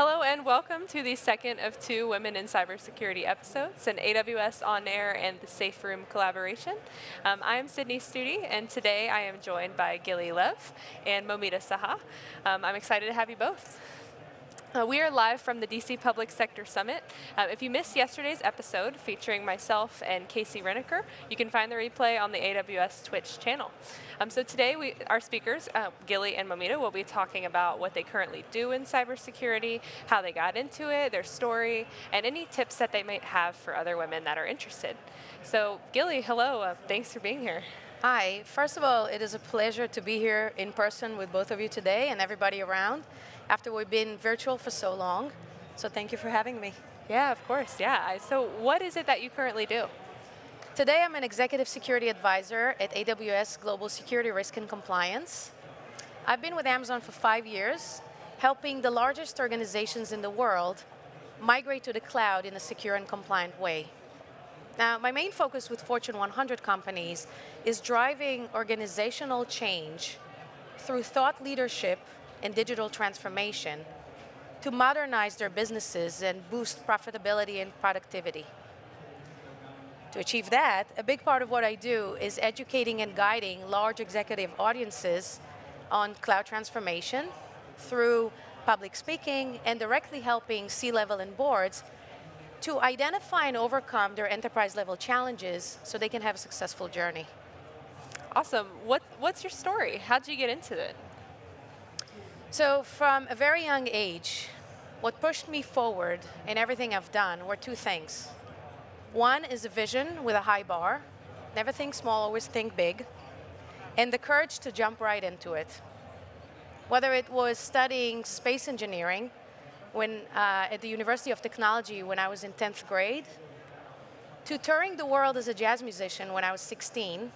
Hello and welcome to the second of two Women in Cybersecurity episodes, an AWS On Air and the Safe Room collaboration. I am Sydney Studi, and today I am joined by Gilly Lev and Momita Saha. I'm excited to have you both. We are live from the DC Public Sector Summit. If you missed yesterday's episode featuring myself and Casey Reneker, you can find the replay on the AWS Twitch channel. So today, our speakers, Gilly and Momita, will be talking about what they currently do in cybersecurity, how they got into it, their story, and any tips that they might have for other women that are interested. So Gilly, hello. Thanks for being here. Hi. First of all, it is a pleasure to be here in person with both of you today and everybody around after we've been virtual for so long. So thank you for having me. Yeah, of course. Yeah. So what is it that you currently do? Today, I'm an executive security advisor at AWS Global Security Risk and Compliance. I've been with Amazon for 5 years, helping the largest organizations in the world migrate to the cloud in a secure and compliant way. Now, my main focus with Fortune 100 companies is driving organizational change through thought leadership and digital transformation to modernize their businesses and boost profitability and productivity. To achieve that, a big part of what I do is educating and guiding large executive audiences on cloud transformation through public speaking and directly helping C-level and boards to identify and overcome their enterprise-level challenges so they can have a successful journey. Awesome. What's your story? How'd you get into it? So from a very young age, what pushed me forward in everything I've done were two things. One is a vision with a high bar. Never think small, always think big. And the courage to jump right into it. Whether it was studying space engineering at the University of Technology when I was in 10th grade, to touring the world as a jazz musician when I was 16.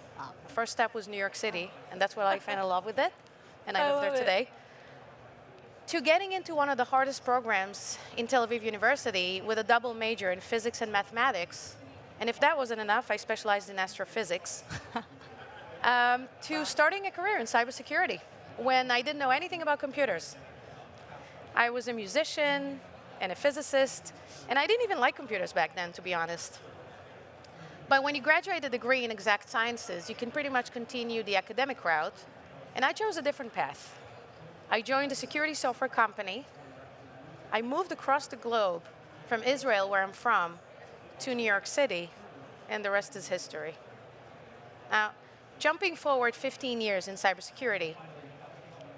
First step was New York City, and that's where I fell in love with it, and I live there today. To getting into one of the hardest programs in Tel Aviv University with a double major in physics and mathematics. And if that wasn't enough, I specialized in astrophysics. To starting a career in cybersecurity when I didn't know anything about computers. I was a musician and a physicist, and I didn't even like computers back then, to be honest. But when you graduate a degree in exact sciences, you can pretty much continue the academic route, and I chose a different path. I joined a security software company. I moved across the globe from Israel, where I'm from, to New York City, and the rest is history. Now, jumping forward 15 years in cybersecurity,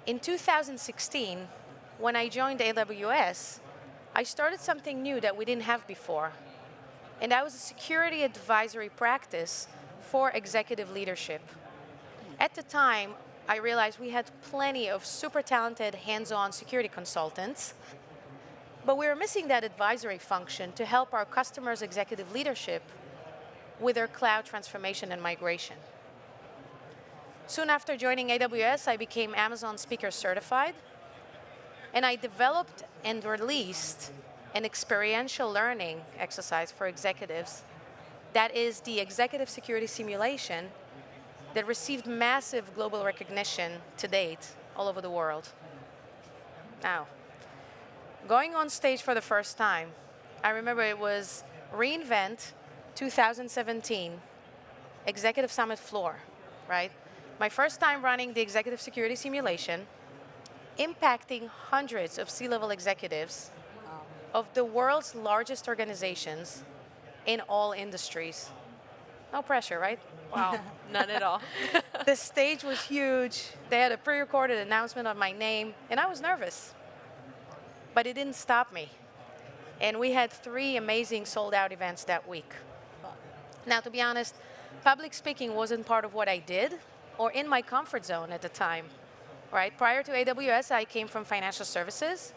in 2016, when I joined AWS, I started something new that we didn't have before, and that was a security advisory practice for executive leadership. At the time, I realized we had plenty of super talented hands-on security consultants, but we were missing that advisory function to help our customers' executive leadership with their cloud transformation and migration. Soon after joining AWS, I became Amazon Speaker Certified, and I developed and released an experiential learning exercise for executives that is the Executive Security Simulation that received massive global recognition to date all over the world. Now, going on stage for the first time, I remember it was reInvent 2017, Executive Summit floor, right? My first time running the Executive Security Simulation, impacting hundreds of C-level executives of the world's largest organizations in all industries. No pressure, right? Wow, none at all. The stage was huge. They had a pre-recorded announcement of my name, and I was nervous. But it didn't stop me. And we had 3 amazing sold-out events that week. Now, to be honest, public speaking wasn't part of what I did or in my comfort zone at the time, right? Prior to AWS, I came from financial services.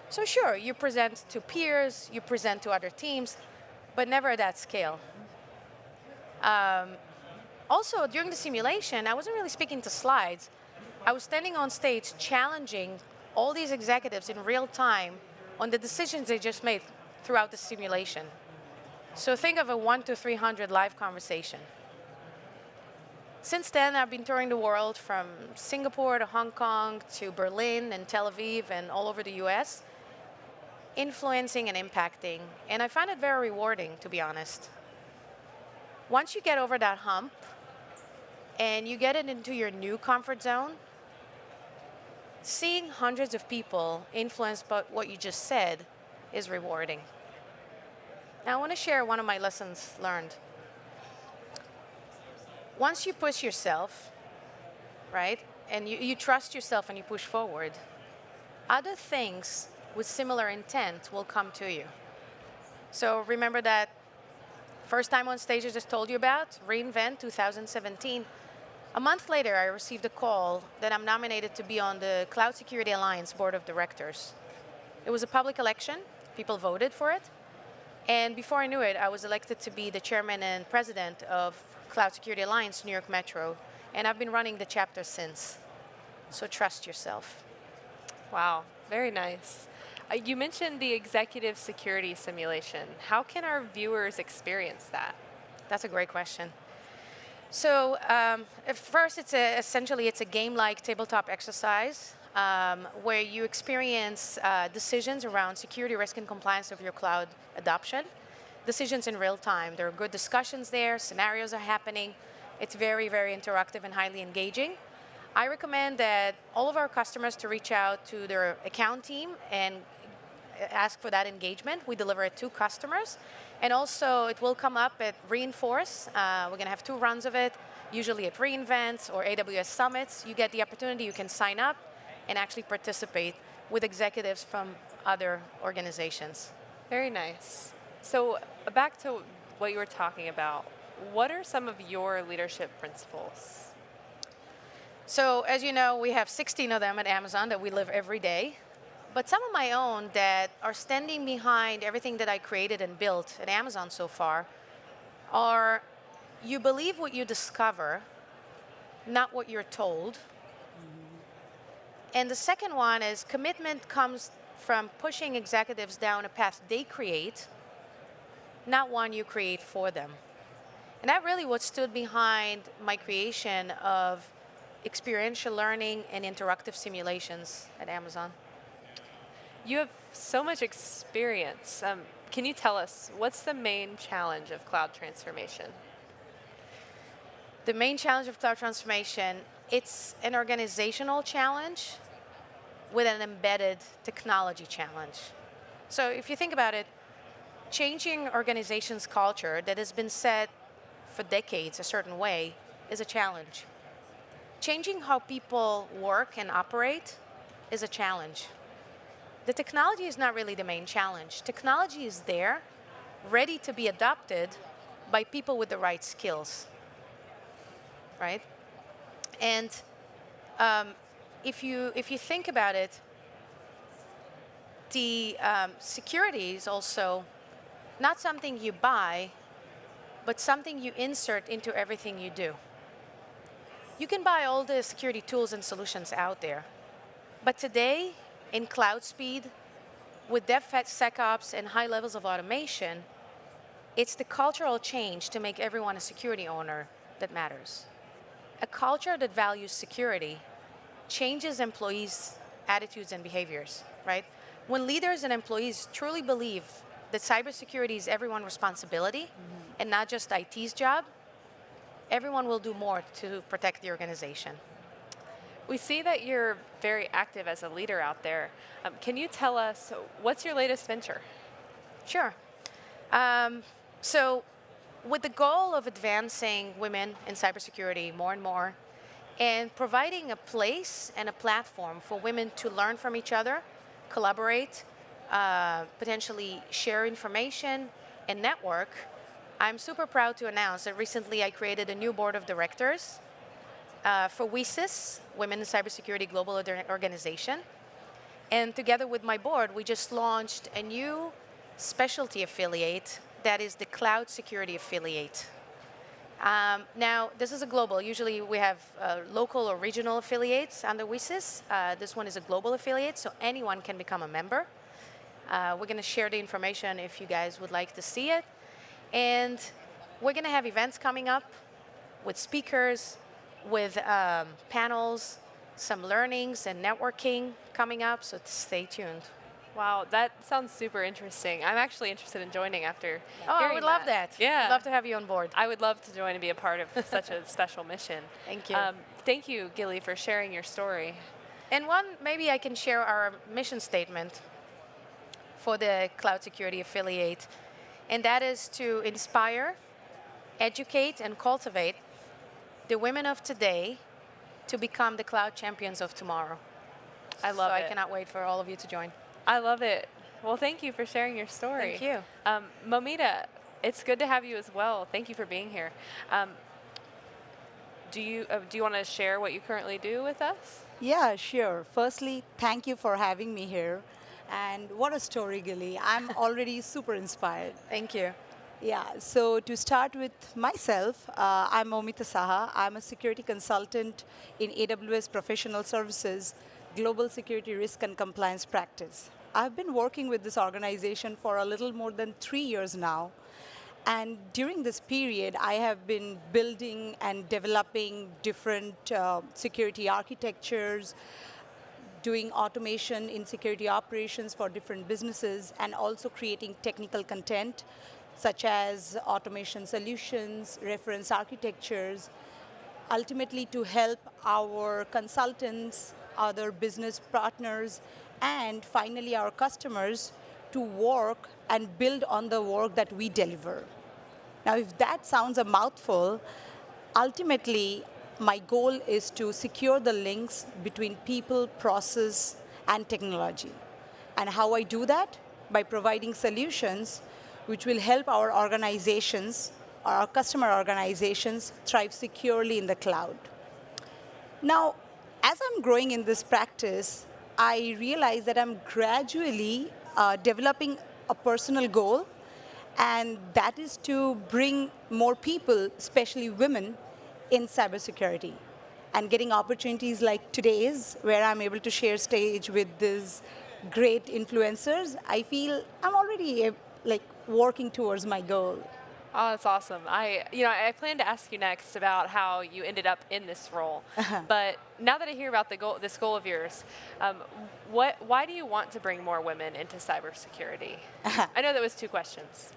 So sure, you present to peers, you present to other teams, but never at that scale. Also, during the simulation, I wasn't really speaking to slides. I was standing on stage challenging all these executives in real time on the decisions they just made throughout the simulation. So think of a 1 to 300 live conversation. Since then, I've been touring the world from Singapore to Hong Kong to Berlin and Tel Aviv and all over the US. influencing and impacting. And I find it very rewarding, to be honest. Once you get over that hump and you get it into your new comfort zone, seeing hundreds of people influenced by what you just said is rewarding. Now, I want to share one of my lessons learned. Once you push yourself, right, and you trust yourself and you push forward, other things with similar intent will come to you. So remember that first time on stage I just told you about, reInvent 2017. A month later, I received a call that I'm nominated to be on the Cloud Security Alliance Board of Directors. It was a public election. People voted for it. And before I knew it, I was elected to be the chairman and president of Cloud Security Alliance New York Metro. And I've been running the chapter since. So trust yourself. Wow, very nice. You mentioned the executive security simulation. How can our viewers experience that? That's a great question. So at first, essentially it's a game-like tabletop exercise where you experience decisions around security, risk, and compliance of your cloud adoption. Decisions in real time. There are good discussions there. Scenarios are happening. It's very, very interactive and highly engaging. I recommend that all of our customers to reach out to their account team and ask for that engagement. We deliver it to customers. And also, it will come up at re:Inforce. We're going to have 2 runs of it, usually at re:Invents or AWS Summits. You get the opportunity, you can sign up and actually participate with executives from other organizations. Very nice. So back to what you were talking about, what are some of your leadership principles? So as you know, we have 16 of them at Amazon that we live every day. But some of my own that are standing behind everything that I created and built at Amazon so far are you believe what you discover, not what you're told. And the second one is commitment comes from pushing executives down a path they create, not one you create for them. And that really what stood behind my creation of experiential learning and interactive simulations at Amazon. You have so much experience. Can you tell us what's the main challenge of cloud transformation? The main challenge of cloud transformation, it's an organizational challenge with an embedded technology challenge. So if you think about it, changing organizations' culture that has been set for decades a certain way is a challenge. Changing how people work and operate is a challenge. The technology is not really the main challenge. Technology is there, ready to be adopted by people with the right skills, right? And if you think about it, the security is also not something you buy, but something you insert into everything you do. You can buy all the security tools and solutions out there, but today, in cloud speed, with DevSecOps and high levels of automation, it's the cultural change to make everyone a security owner that matters. A culture that values security changes employees' attitudes and behaviors, right? When leaders and employees truly believe that cybersecurity is everyone's responsibility and not just IT's job, everyone will do more to protect the organization. We see that you're very active as a leader out there. Can you tell us what's your latest venture? Sure. So with the goal of advancing women in cybersecurity more and more, and providing a place and a platform for women to learn from each other, collaborate, potentially share information, and network, I'm super proud to announce that recently I created a new board of directors for WISIS, Women in Cybersecurity Global Organization. And together with my board, we just launched a new specialty affiliate that is the Cloud Security Affiliate. Now, this is a global. Usually we have local or regional affiliates under WISIS. This one is a global affiliate, so anyone can become a member. We're going to share the information if you guys would like to see it. And we're going to have events coming up with speakers, with panels, some learnings and networking coming up, so stay tuned. Wow, that sounds super interesting. I'm actually interested in joining after Oh, I hearing would love that. Yeah. Love to have you on board. I would love to join and be a part of such a special mission. Thank you. Thank you, Gilly, for sharing your story. And one, maybe I can share our mission statement for the Cloud Security Affiliate, and that is to inspire, educate, and cultivate the women of today to become the cloud champions of tomorrow. I love so it. I cannot wait for all of you to join. I love it. Well, thank you for sharing your story. Thank you. Momita, it's good to have you as well. Thank you for being here. Do you want to share what you currently do with us? Yeah, sure. Firstly, thank you for having me here. And what a story, Gilly. I'm already super inspired. Thank you. Yeah, so to start with myself, I'm Momita Saha. I'm a security consultant in AWS Professional Services, Global Security Risk and Compliance Practice. I've been working with this organization for a little more than 3 years now. And during this period, I have been building and developing different security architectures, doing automation in security operations for different businesses, and also creating technical content such as automation solutions, reference architectures, ultimately to help our consultants, other business partners, and finally our customers to work and build on the work that we deliver. Now, if that sounds a mouthful, ultimately, my goal is to secure the links between people, process, and technology. And how I do that? By providing solutions which will help our organizations, our customer organizations, thrive securely in the cloud. Now, as I'm growing in this practice, I realize that I'm gradually developing a personal goal, and that is to bring more people, especially women, in cybersecurity. And getting opportunities like today's, where I'm able to share stage with these great influencers, I feel I'm already working towards my goal. Oh, that's awesome. I plan to ask you next about how you ended up in this role. But now that I hear about this goal of yours, why do you want to bring more women into cybersecurity? I know that was 2 questions.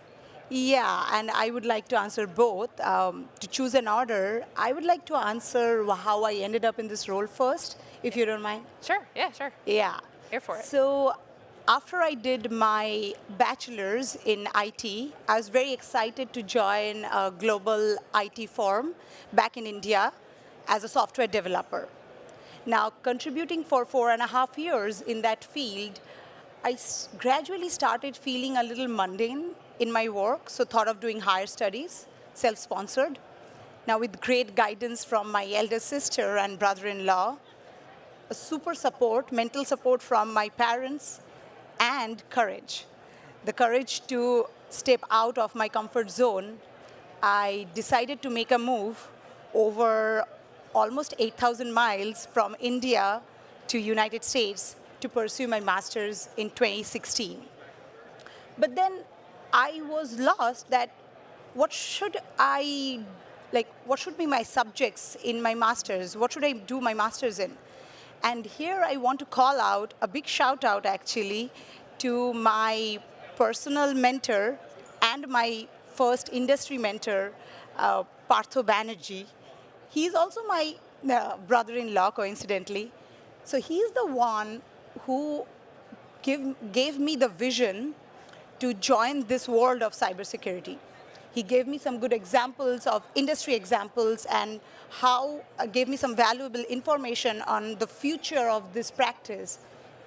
Yeah, and I would like to answer both. To choose an order, I would like to answer how I ended up in this role first, if you don't mind. Sure, yeah, sure. Yeah. Here for it. So after I did my bachelor's in IT, I was very excited to join a global IT firm back in India as a software developer. Now, contributing for 4.5 years in that field, I gradually started feeling a little mundane in my work, so thought of doing higher studies, self-sponsored. Now, with great guidance from my elder sister and brother-in-law, a super support, mental support from my parents, and courage. The courage to step out of my comfort zone, I decided to make a move over almost 8,000 miles from India to United States to pursue my master's in 2016. But then I was lost that what should be my subjects in my master's? What should I do my master's in? And here I want to call out a big shout out actually to my personal mentor and my first industry mentor, Partho Banerjee. He's also my brother-in-law, coincidentally. So he's the one who gave me the vision to join this world of cybersecurity. He gave me some good examples of industry examples and gave me some valuable information on the future of this practice,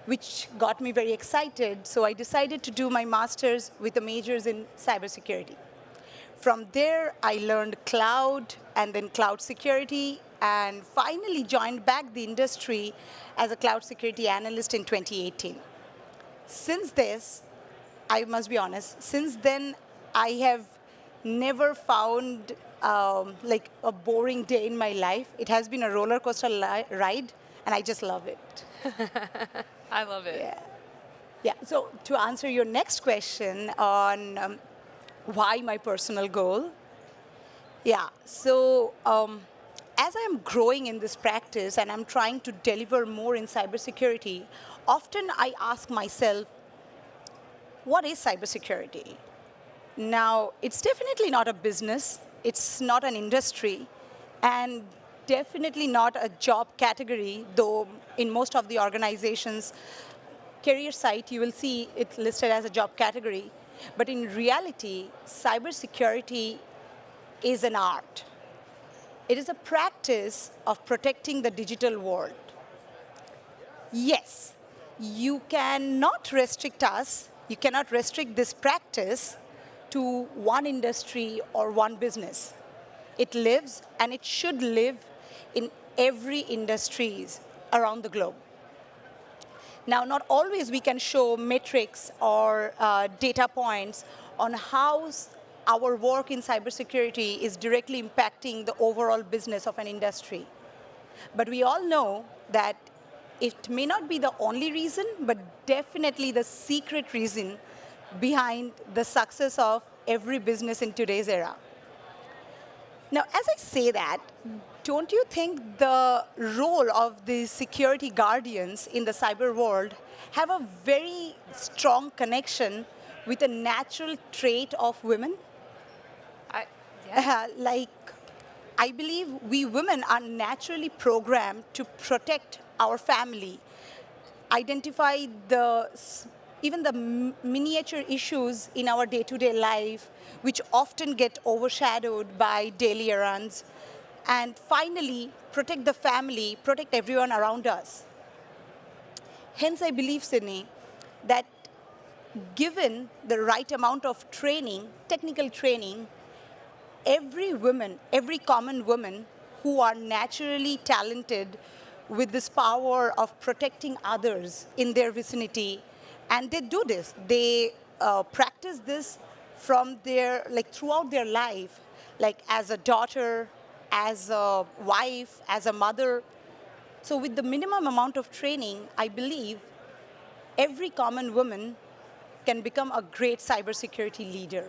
which got me very excited. So I decided to do my master's with a majors in cybersecurity. From there, I learned cloud and then cloud security, and finally joined back the industry as a cloud security analyst in 2018. Since this, I must be honest, since then, I have never found a boring day in my life. It has been a roller coaster ride, and I just love it. I love it. Yeah. So to answer your next question on why my personal goal, So as I'm growing in this practice and I'm trying to deliver more in cybersecurity, often I ask myself, what is cybersecurity? Now, it's definitely not a business, it's not an industry, and definitely not a job category, though in most of the organizations, career site, you will see it listed as a job category. But in reality, cybersecurity is an art. It is a practice of protecting the digital world. Yes, you cannot restrict us, you cannot restrict this practice to one industry or one business. It lives and it should live in every industries around the globe. Now, not always we can show metrics or data points on how our work in cybersecurity is directly impacting the overall business of an industry. But we all know that it may not be the only reason, but definitely the secret reason behind the success of every business in today's era. Now, as I say that, don't you think the role of the security guardians in the cyber world have a very strong connection with a natural trait of women? Yeah. I believe we women are naturally programmed to protect our family, identify even the miniature issues in our day-to-day life, which often get overshadowed by daily errands, and finally, protect the family, protect everyone around us. Hence, I believe, Sydney, that given the right amount of training, technical training, every woman, every common woman who are naturally talented with this power of protecting others in their vicinity, and they do this, they practice this from throughout their life, like as a daughter, as a wife, as a mother. So with the minimum amount of training, I believe every common woman can become a great cybersecurity leader.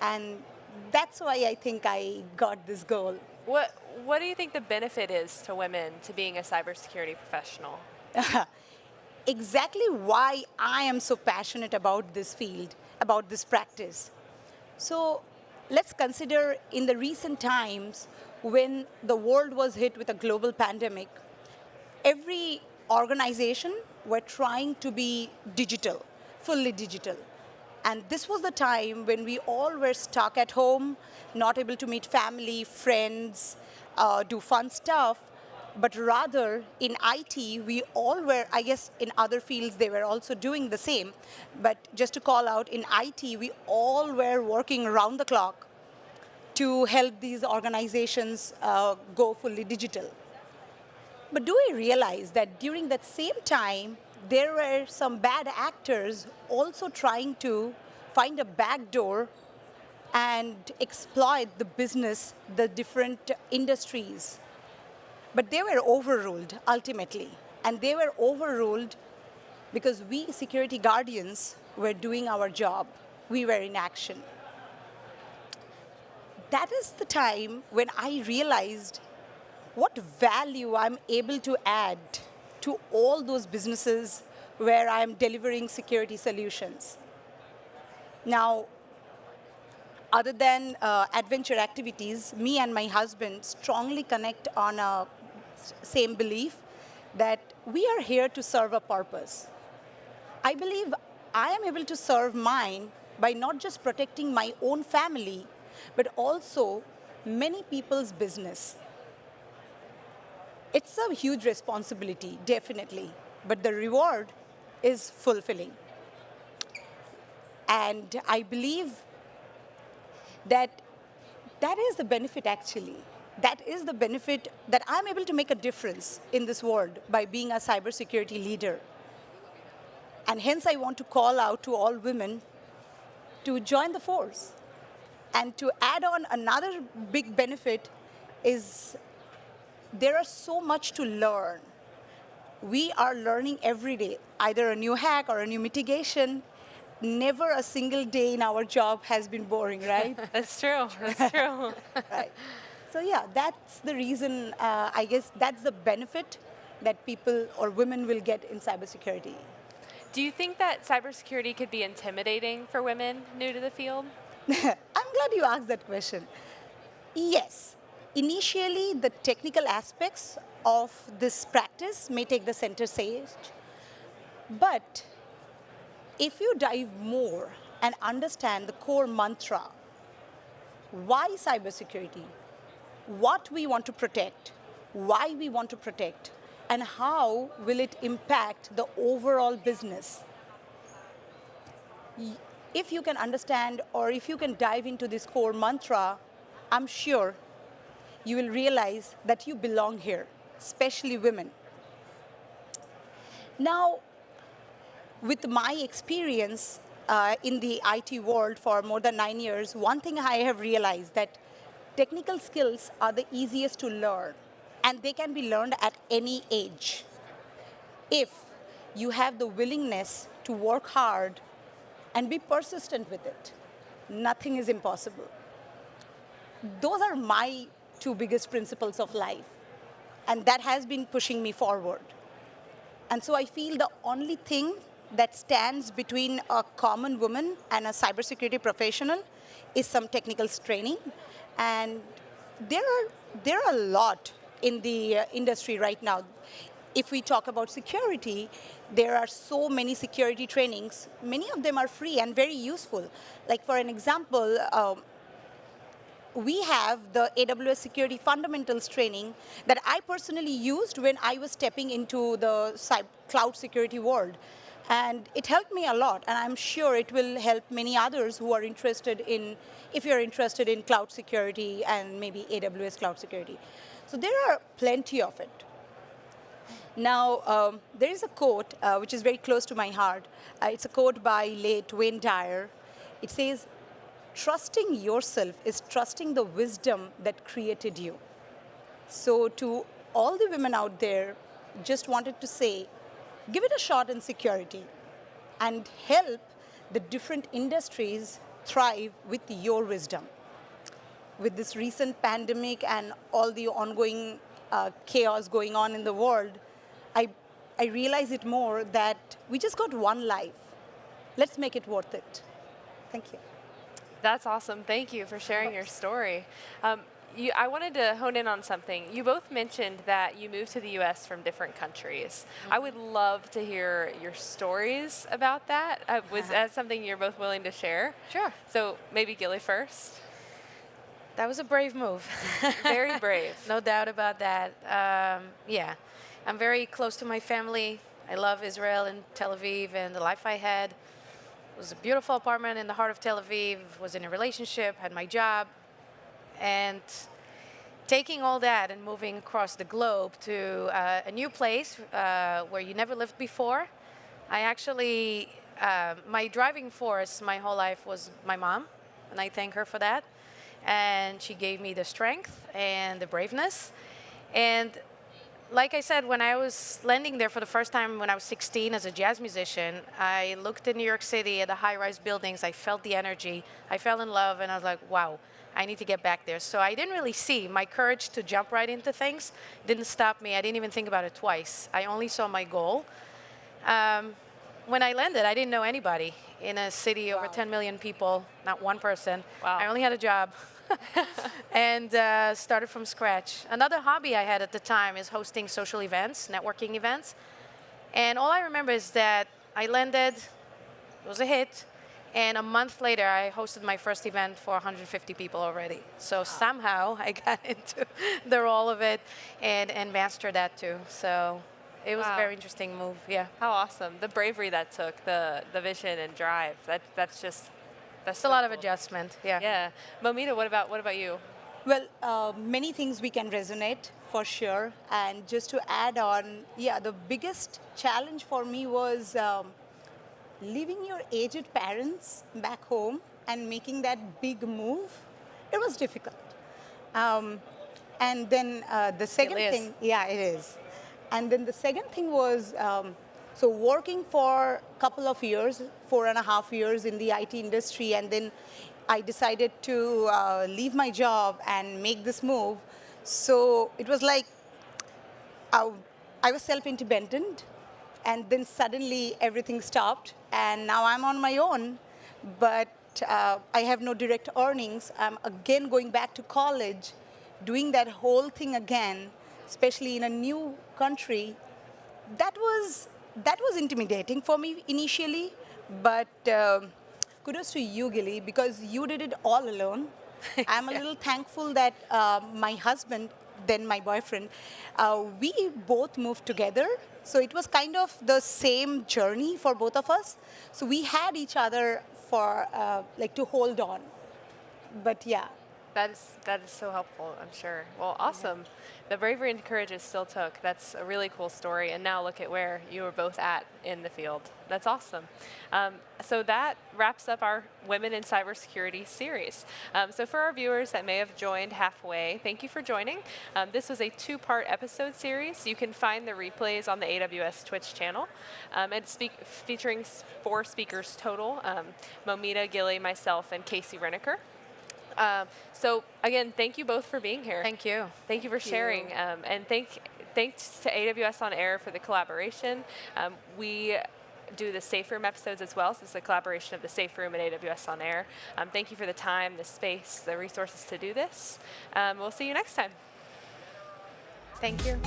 And that's why I think I got this goal. What do you think the benefit is to women to being a cybersecurity professional? Exactly why I am so passionate about this field, about this practice. So let's consider in the recent times when the world was hit with a global pandemic, every organization were trying to be digital, fully digital. And this was the time when we all were stuck at home, not able to meet family, friends, do fun stuff. But rather, in IT, we all were, I guess in other fields, they were also doing the same. But just to call out, in IT, we all were working around the clock to help these organizations go fully digital. But do we realize that during that same time, there were some bad actors also trying to find a backdoor and exploit the business, the different industries. But they were overruled ultimately. And they were overruled because we security guardians were doing our job. We were in action. That is the time when I realized what value I'm able to add to all those businesses where I'm delivering security solutions. Now, other than adventure activities, me and my husband strongly connect on a same belief that we are here to serve a purpose. I believe I am able to serve mine by not just protecting my own family, but also many people's business. It's a huge responsibility, definitely, but the reward is fulfilling. And I believe that that is the benefit actually. That is the benefit that I'm able to make a difference in this world by being a cybersecurity leader. And hence I want to call out to all women to join the force. And to add on another big benefit is there is so much to learn. We are learning every day, either a new hack or a new mitigation. Never a single day in our job has been boring, right? That's true. That's true. Right. So yeah, that's the reason, I guess that's the benefit that people or women will get in cybersecurity. Do you think that cybersecurity could be intimidating for women new to the field? I'm glad you asked that question. Yes, initially the technical aspects of this practice may take the center stage, but if you dive more and understand the core mantra, why cybersecurity, what we want to protect, why we want to protect, and how will it impact the overall business, if you can understand or if you can dive into this core mantra, I'm sure you will realize that you belong here, especially women. Now, with my experience in the IT world for more than 9 years, one thing I have realized that technical skills are the easiest to learn, and they can be learned at any age. If you have the willingness to work hard and be persistent with it, nothing is impossible. Those are my two biggest principles of life, and that has been pushing me forward. And so I feel the only thing that stands between a common woman and a cybersecurity professional is some technical training. And there are a lot in the industry right now. If we talk about security, there are so many security trainings. Many of them are free and very useful. Like for an example, we have the AWS Security Fundamentals training that I personally used when I was stepping into the cloud security world. And it helped me a lot, and I'm sure it will help many others who are interested in, if you're interested in cloud security and maybe AWS cloud security. So there are plenty of it. Now, there is a quote which is very close to my heart. It's a quote by late Wayne Dyer. It says, "Trusting yourself is trusting the wisdom that created you." So to all the women out there, just wanted to say, give it a shot in security and help the different industries thrive with your wisdom. With this recent pandemic and all the ongoing chaos going on in the world, I realize it more that we just got one life. Let's make it worth it. Thank you. That's awesome. Thank you for sharing your story. I wanted to hone in on something. You both mentioned that you moved to the U.S. from different countries. I would love to hear your stories about that. Was that something you're both willing to share? Sure. So maybe Gilly first. That was a brave move. Very brave. No doubt about that. Yeah, I'm very close to my family. I love Israel and Tel Aviv, and the life I had was a beautiful apartment in the heart of Tel Aviv, was in a relationship, had my job. And taking all that and moving across the globe to a new place where you never lived before, I actually, my driving force my whole life was my mom, and I thank her for that. And she gave me the strength and the braveness. And like I said, when I was landing there for the first time when I was 16 as a jazz musician, I looked in New York City at the high-rise buildings. I felt the energy. I fell in love, and I was like, wow, I need to get back there. So I didn't really see my courage to jump right into things. Didn't stop me. I didn't even think about it twice. I only saw my goal. When I landed, I didn't know anybody in a city over 10 million people, not one person. Wow. I only had a job. And started from scratch. Another hobby I had at the time is hosting social events, networking events. And all I remember is that I landed, it was a hit, and a month later I hosted my first event for 150 people already. So somehow I got into the role of it and mastered that too. So it was a very interesting move, yeah. How awesome. The bravery that took, the vision and drive, that's It's so a lot of cool. adjustment, yeah. Yeah. Momita, what about you? Well, many things we can resonate for sure. And just to add on, yeah, the biggest challenge for me was leaving your aged parents back home and making that big move. It was difficult. And then the second is. thing, yeah, it is. And then the second thing was, so working for a couple of years, 4.5 years in the IT industry, and then I decided to leave my job and make this move. So it was like I was self-independent, And then suddenly everything stopped, and now I'm on my own. But I have no direct earnings. I'm again going back to college, doing that whole thing again, especially in a new country. That was intimidating for me initially, but kudos to you, Gilly, because you did it all alone. I'm a little thankful that my husband, then my boyfriend, we both moved together. So it was kind of the same journey for both of us. So we had each other for like to hold on. But yeah. That is so helpful, I'm sure. Well, awesome. The bravery and courage it still took. That's a really cool story. And now look at where you were both at in the field. That's awesome. So that wraps up our Women in Cybersecurity series. So for our viewers that may have joined halfway, thank you for joining. This was a two-part episode series. You can find the replays on the AWS Twitch channel. It's featuring 4 speakers total, Momita, Gilly, myself, and Casey Reneker. So again, thank you both for being here. Thank you. Thank you for sharing. And thanks to AWS On Air for the collaboration. We do the Safe Room episodes as well, so it's a collaboration of the Safe Room and AWS On Air. Thank you for the time, the space, the resources to do this. We'll see you next time. Thank you.